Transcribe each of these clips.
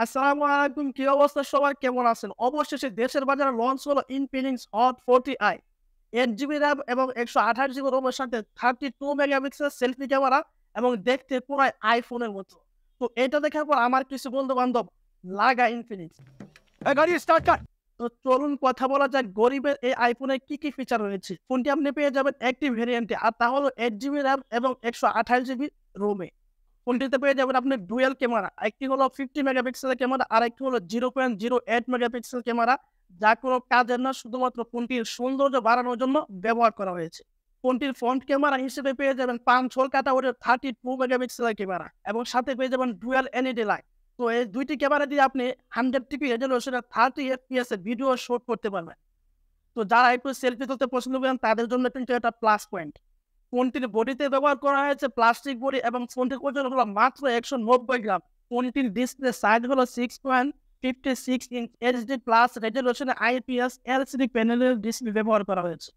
আসসালামু আলাইকুম। কি অবস্থা সবার? কেমন আছেন? অবশেষে দেশের বাজারে লঞ্চ হলো Infinix hot 40i 8 GB RAM এবং 128 জিবি রোমের সাথে 32 মেগাপিক্সেল সেলফি ক্যামেরা এবং দেখতে পুরাই আইফোনের মতো। তো এটা দেখার পর আমার কিছু বন্ধু-বান্ধব লাগা ইনফিনিক্স। গাড়ি স্টার্ট কর। তো চলুন কথা বলা যাক গরিবের এই আইফোনে কি ফিচার রয়েছে। ফোনটি আপনি পেয়ে যাবেন একটি ভেরিয়েন্টে, আর তা হলো 8 জিবি র্যাম এবং 128 জিবি রোমে। ফোনটিতে পেয়ে যাবেন আপনি ডুয়াল ক্যামেরা। একটি হলো 50 মেগাপিক্সেলের ক্যামেরা, আরেকটি হলো 0.08 মেগাপিক্সেল ক্যামেরা, যা কোনো কাজের না, শুধুমাত্র ফোনটির সৌন্দর্য বাড়ানোর জন্য ব্যবহার করা হয়েছে। ফোনটির ফ্রন্ট ক্যামেরা হিসেবে পেয়ে যাবেন 5 হোল কাটাউটের 32 মেগাপিক্সেলের ক্যামেরা এবং সাথে পেয়ে যাবেন ডুয়াল এলইডি লাইট। তো এই দুইটি ক্যামেরা দিয়ে আপনি 100 রেজোলিউশনে 30 এফপিএস এ ভিডিও শুট করতে পারবেন। তো যারা একটু সেলফি তুলতে পছন্দ করেন তাদের জন্য কিন্তু এটা প্লাস পয়েন্ট। ফোনটির বডিতে ব্যবহার করা হয়েছে প্লাস্টিক বডি এবং ফোনটির ওজন হলো মাত্র 190 গ্রাম। ফোনটির ডিসপ্লে সাইজ হলো 6.56 ইঞ্চ এইচডি প্লাস রেজোলিউশনে আইপিএস এলসিডি প্যানেলের ডিসপ্লে ব্যবহার করা হয়েছে।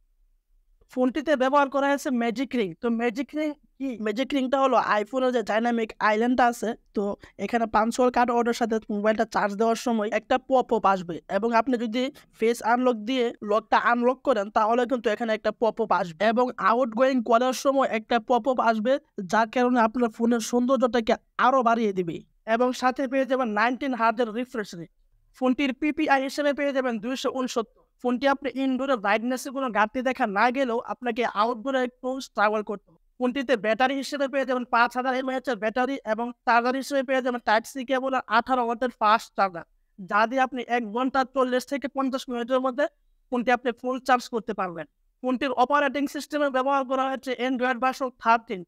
ফোনটিতে ব্যবহার করা হয়েছে ম্যাজিক রিং। তো ম্যাজিক রিং কি? ম্যাজিক রিংটা হলো আইফোনের যে ডাইনামিক আইল্যান্ডটা আছে, তো এখানে 5 কার্ড অর্ডার সাথে মোবাইলটা চার্জ দেওয়ার সময় একটা পপ আপ আসবে এবং আপনি যদি ফেস আনলক দিয়ে লকটা আনলক করেন তাহলে কিন্তু এখানে একটা পপ আপ আসবে এবং আউট গোয়িং করার সময় একটা পপ আপ আসবে, যার কারণে আপনার ফোনের সৌন্দর্যটাকে আরো বাড়িয়ে দিবে। এবং সাথে পেয়ে যাবেন 19 হার্জের রিফ্রেশ রেট। ফোনটির পিপিআই হিসেবে পেয়ে যাবেন 269। ফোনটি আপনি ইনডোরে ব্রাইটনেসে কোনো ঘাটতি দেখা না গেলেও আপনাকে আউটডোরে একটু স্ট্রাগল করতে হবে। ফোনটিতে ব্যাটারি হিসেবে পেয়ে যাবেন 5000 এমএএইচ এর ব্যাটারি এবং চার্জার হিসেবে পেয়ে যাবেন টাইপ সি কেবল আর 18 ওয়াটের ফাস্ট চার্জার, যা দিয়ে আপনি 1 ঘন্টা 40 থেকে 50 মিনিটের মধ্যে ফোনটি আপনি ফুল চার্জ করতে পারবেন। ফোনটির অপারেটিং সিস্টেমে ব্যবহার করা হচ্ছে অ্যান্ড্রয়েড ভার্সন 13।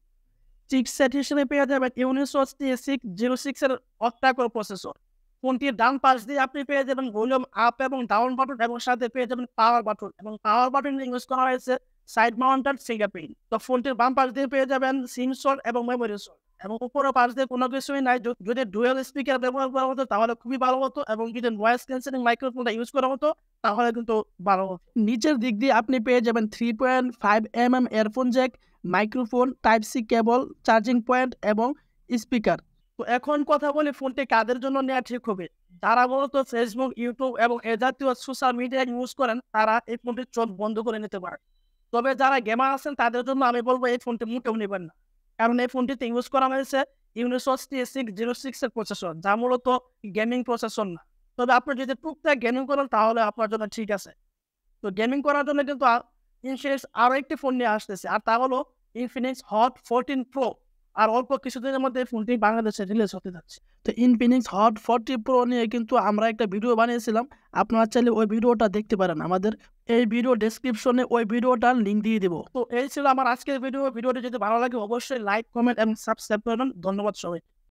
চিপসেট হিসেবে পেয়ে যাবেন ইউনিসোস T606 এর অক্টা-কোর প্রসেসর। ফোনটির ডান পাশ দিয়ে আপনি পেয়ে যাবেন ভলিউম আপ এবং ডাউন বাটন এবং সাথে পেয়ে যাবেন পাওয়ার বাটন, এবং পাওয়ার বাটন ইউজ করা হয়েছে সাইড মাউন্টেড ফিঙ্গারপ্রিন্ট। তো ফোনটির বাম পাশ দিয়ে পেয়ে যাবেন সিম স্লট এবং মেমোরি স্লট, এবং উপরের পাশ দিয়ে কোনো কিছুই নাই। যদি ডুয়াল স্পিকার ব্যবহার করা হতো তাহলে খুবই ভালো হতো, এবং যদি নয়েজ ক্যান্সেলিং মাইক্রোফোনটা ইউজ করা হতো তাহলে কিন্তু ভালো হতো। নিচের দিক দিয়ে আপনি পেয়ে যাবেন 3.5 earphone jack, microphone, type C cable, charging point এবং স্পিকার। তো এখন কথা বলি ফোনটি কাদের জন্য নেওয়া ঠিক হবে। যারা মূলত ফেসবুক, ইউটিউব এবং এ জাতীয় সোশ্যাল মিডিয়া ইউজ করেন তারা এই ফোনটির চোখ বন্ধ করে নিতে পারেন। তবে যারা গেমার আছেন তাদের জন্য আমি বলবো এই ফোনটি মোটেও নেবেন না, কারণ এই ফোনটিতে ইউজ করা হয়েছে ইউনিসোস T606 এর প্রসেসর, যা মূলত গেমিং প্রসেসর না। তবে আপনি যদি টুকটাক গেমিং করেন তাহলে আপনার জন্য ঠিক আছে। তো গেমিং করার জন্য কিন্তু ইনফিনিক্স আরো একটি ফোন নিয়ে আসতেছে, আর তা হলো ইনফিনিক্স হট 14 প্রো। আর অল্প কিছুদিনের মধ্যে ফোনটি বাংলাদেশে রিলিজ হতে যাচ্ছে। তো ইনফিনিক্স হট 40 প্রো নিয়ে কিন্তু আমরা একটা ভিডিও বানিয়েছিলাম, আপনারা চাইলে ওই ভিডিওটা দেখতে পারেন। আমাদের এই ভিডিও ডেসক্রিপশনে ওই ভিডিওটার লিঙ্ক দিয়ে দেবো। তো এই ছিল আমার আজকের ভিডিও। ভিডিওটি যদি ভালো লাগে অবশ্যই লাইক, কমেন্ট এবং সাবস্ক্রাইব করবেন। ধন্যবাদ সবাই।